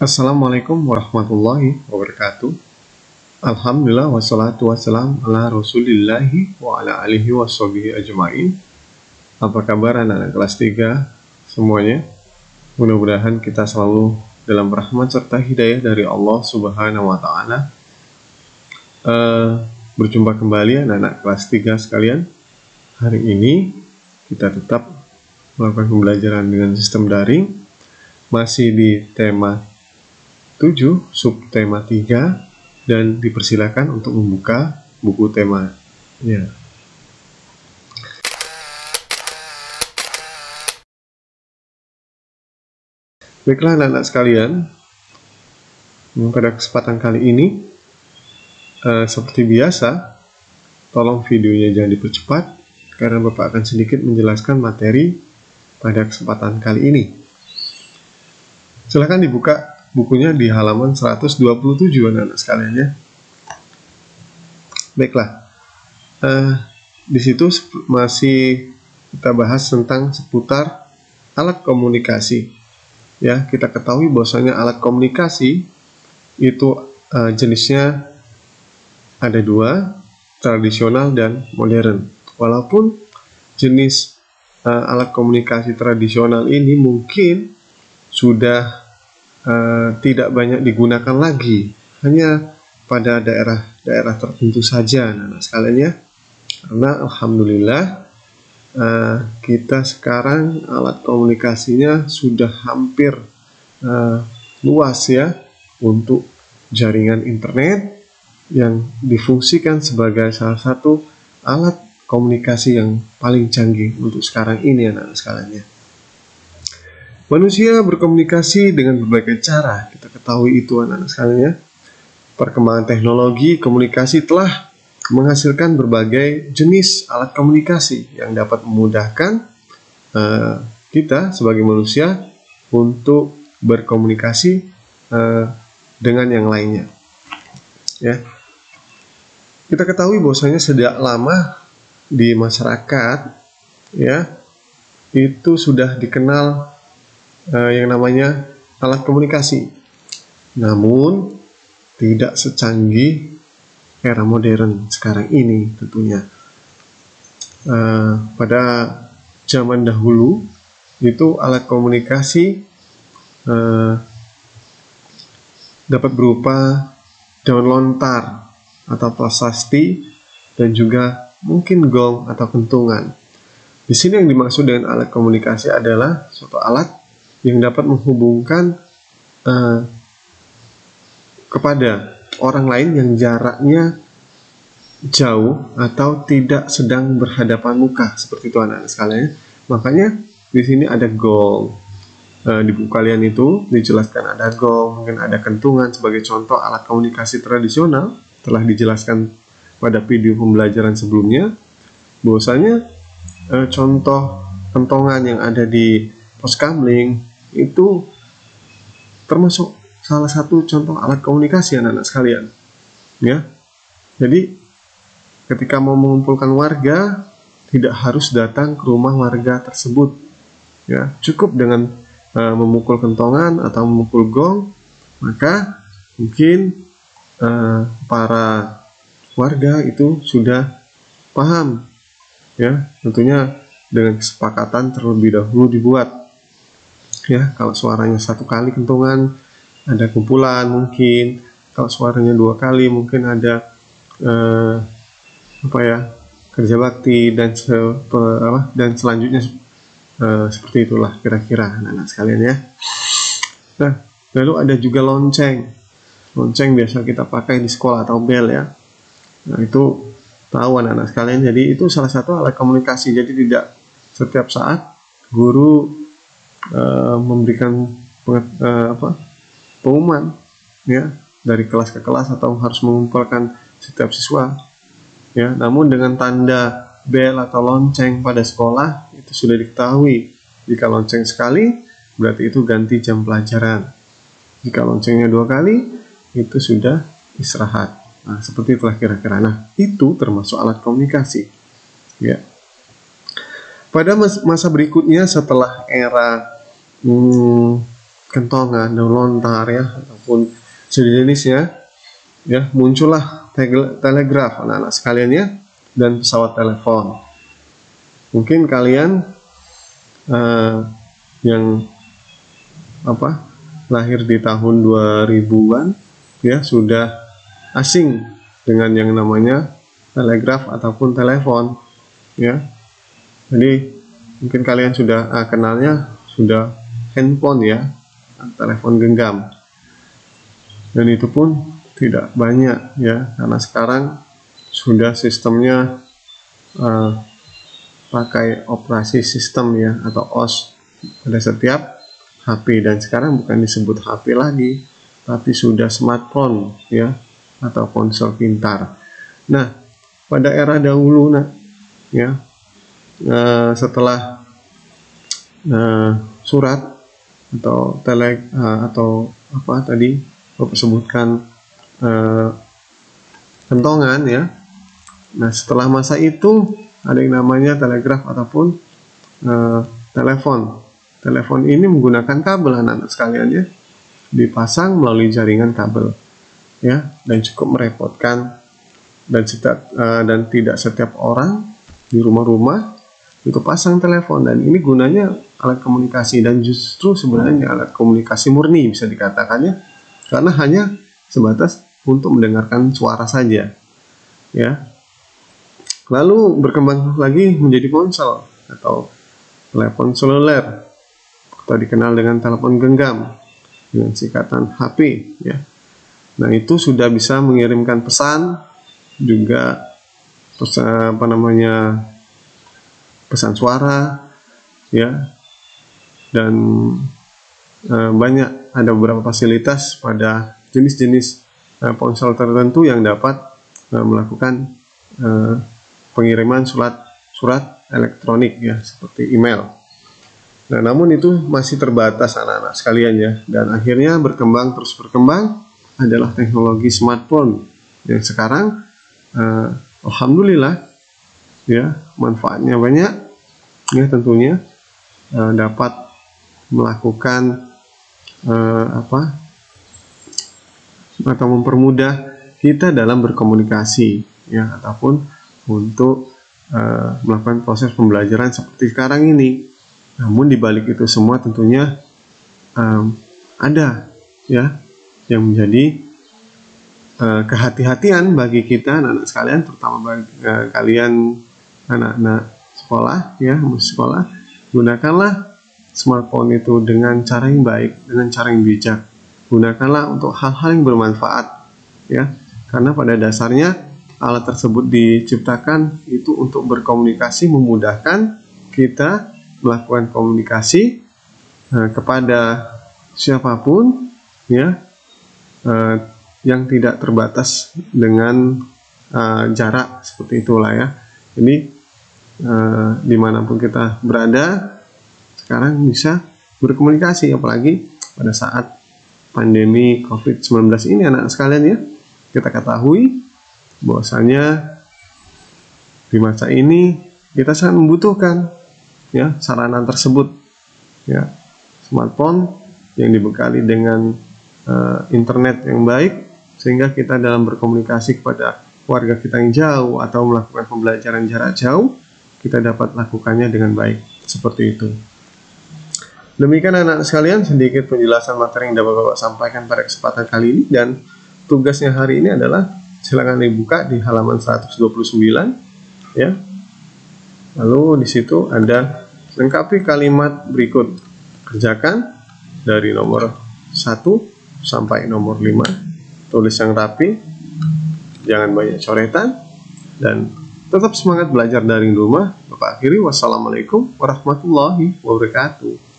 Assalamualaikum warahmatullahi wabarakatuh. Alhamdulillah wassalatu wassalam ala rasulillahi wa ala alihi washabihi ajma'in. Apa kabar anak-anak kelas 3 semuanya? Mudah-mudahan kita selalu dalam rahmat serta hidayah dari Allah Subhanahu wa Ta'ala. Berjumpa kembali anak-anak kelas 3 sekalian. Hari ini kita tetap melakukan pembelajaran dengan sistem daring, masih di tema 7, subtema 3, dan dipersilakan untuk membuka buku temanya. Baiklah anak-anak sekalian, pada kesempatan kali ini, seperti biasa, tolong videonya jangan dipercepat, karena Bapak akan sedikit menjelaskan materi pada kesempatan kali ini. Silahkan dibuka bukunya di halaman 127 anak-anak sekalian ya. Baiklah, di situ masih kita bahas tentang seputar alat komunikasi. Ya, kita ketahui bahwasanya alat komunikasi itu jenisnya ada dua, tradisional dan modern. Walaupun jenis alat komunikasi tradisional ini mungkin sudah tidak banyak digunakan lagi, hanya pada daerah-daerah tertentu saja anak-anak sekalian ya. Karena alhamdulillah kita sekarang alat komunikasinya sudah hampir luas ya, untuk jaringan internet yang difungsikan sebagai salah satu alat komunikasi yang paling canggih untuk sekarang ini anak-anak sekalian ya. Manusia berkomunikasi dengan berbagai cara, kita ketahui itu anak-anak sekalian ya. Perkembangan teknologi komunikasi telah menghasilkan berbagai jenis alat komunikasi yang dapat memudahkan kita sebagai manusia untuk berkomunikasi dengan yang lainnya. Ya, kita ketahui bahwasanya sejak lama di masyarakat ya itu sudah dikenal yang namanya alat komunikasi, namun tidak secanggih era modern sekarang ini tentunya. Pada zaman dahulu itu alat komunikasi dapat berupa daun lontar atau prasasti dan juga mungkin gong atau kentungan. Di sini yang dimaksud dengan alat komunikasi adalah suatu alat yang dapat menghubungkan kepada orang lain yang jaraknya jauh atau tidak sedang berhadapan muka, seperti itu anak-anak sekalian. Makanya di sini ada gong. Di buku kalian itu dijelaskan ada gong, mungkin ada kentungan sebagai contoh alat komunikasi tradisional. Telah dijelaskan pada video pembelajaran sebelumnya bahwasanya contoh kentongan yang ada di pos kamling itu termasuk salah satu contoh alat komunikasi anak-anak sekalian ya. Jadi ketika mau mengumpulkan warga tidak harus datang ke rumah warga tersebut ya, cukup dengan memukul kentongan atau memukul gong, maka mungkin para warga itu sudah paham ya, tentunya dengan kesepakatan terlebih dahulu dibuat ya. Kalau suaranya satu kali kentongan ada kumpulan, mungkin kalau suaranya 2 kali mungkin ada kerja bakti dan selanjutnya seperti itulah kira-kira anak-anak sekalian ya. Nah, lalu ada juga lonceng. Lonceng biasa kita pakai di sekolah atau bel ya. Nah, itu tahu anak-anak sekalian, jadi itu salah satu alat komunikasi. Jadi tidak setiap saat guru memberikan pengumuman ya dari kelas ke kelas atau harus mengumpulkan setiap siswa ya, namun dengan tanda bel atau lonceng pada sekolah itu sudah diketahui. Jika lonceng sekali berarti itu ganti jam pelajaran, jika loncengnya 2 kali itu sudah istirahat. Nah, seperti itulah kira-kira. Nah, itu termasuk alat komunikasi ya. Pada masa berikutnya setelah era kentongan dan lontar ya, ataupun sejenisnya ya, muncullah telegraf anak-anak sekalian ya, dan pesawat telepon. Mungkin kalian yang lahir di tahun 2000-an ya sudah asing dengan yang namanya telegraf ataupun telepon ya. Jadi mungkin kalian sudah kenalnya sudah handphone ya, telepon genggam, dan itu pun tidak banyak ya, karena sekarang sudah sistemnya pakai operasi sistem ya, atau OS pada setiap HP, dan sekarang bukan disebut HP lagi, tapi sudah smartphone ya, atau ponsel pintar. Nah, pada era dahulu ya, setelah surat atau atau apa tadi Bapak sebutkan, kentongan ya. Nah, setelah masa itu ada yang namanya telegraf ataupun telepon. Telepon ini menggunakan kabel anak-anak sekalian ya, dipasang melalui jaringan kabel ya, dan cukup merepotkan, dan tidak setiap orang di rumah-rumah itu pasang telepon, dan ini gunanya alat komunikasi, dan justru sebenarnya alat komunikasi murni bisa dikatakan ya, karena hanya sebatas untuk mendengarkan suara saja ya. Lalu berkembang lagi menjadi ponsel atau telepon seluler, atau dikenal dengan telepon genggam dengan singkatan HP ya. Nah, itu sudah bisa mengirimkan pesan, juga pesan pesan suara ya, dan ada beberapa fasilitas pada jenis-jenis ponsel tertentu yang dapat melakukan pengiriman surat elektronik ya, seperti email. Nah, namun itu masih terbatas anak-anak sekalian ya, dan akhirnya terus berkembang adalah teknologi smartphone yang sekarang alhamdulillah ya, manfaatnya banyak ya, tentunya dapat melakukan atau mempermudah kita dalam berkomunikasi ya, ataupun untuk melakukan proses pembelajaran seperti sekarang ini. Namun di balik itu semua tentunya ada ya yang menjadi kehati-hatian bagi kita anak-anak sekalian, terutama bagi kalian anak-anak sekolah ya, masih sekolah. Gunakanlah smartphone itu dengan cara yang baik, dengan cara yang bijak. Gunakanlah untuk hal-hal yang bermanfaat ya, karena pada dasarnya alat tersebut diciptakan itu untuk berkomunikasi, memudahkan kita melakukan komunikasi kepada siapapun ya, yang tidak terbatas dengan jarak, seperti itulah ya. Jadi dimanapun kita berada sekarang bisa berkomunikasi, apalagi pada saat pandemi COVID-19 ini anak sekalian ya. Kita ketahui bahwasanya di masa ini kita sangat membutuhkan ya sarana tersebut ya, smartphone yang dibekali dengan internet yang baik, sehingga kita dalam berkomunikasi kepada warga kita yang jauh atau melakukan pembelajaran jarak jauh, kita dapat lakukannya dengan baik, seperti itu. Demikian anak-anak sekalian sedikit penjelasan materi yang dapat Bapak sampaikan pada kesempatan kali ini, dan tugasnya hari ini adalah silakan dibuka di halaman 129 ya. Lalu di situ ada lengkapi kalimat berikut. Kerjakan dari nomor 1 sampai nomor 5. Tulis yang rapi, jangan banyak coretan, dan tetap semangat belajar dari rumah. Bapak akhiri, wassalamualaikum warahmatullahi wabarakatuh.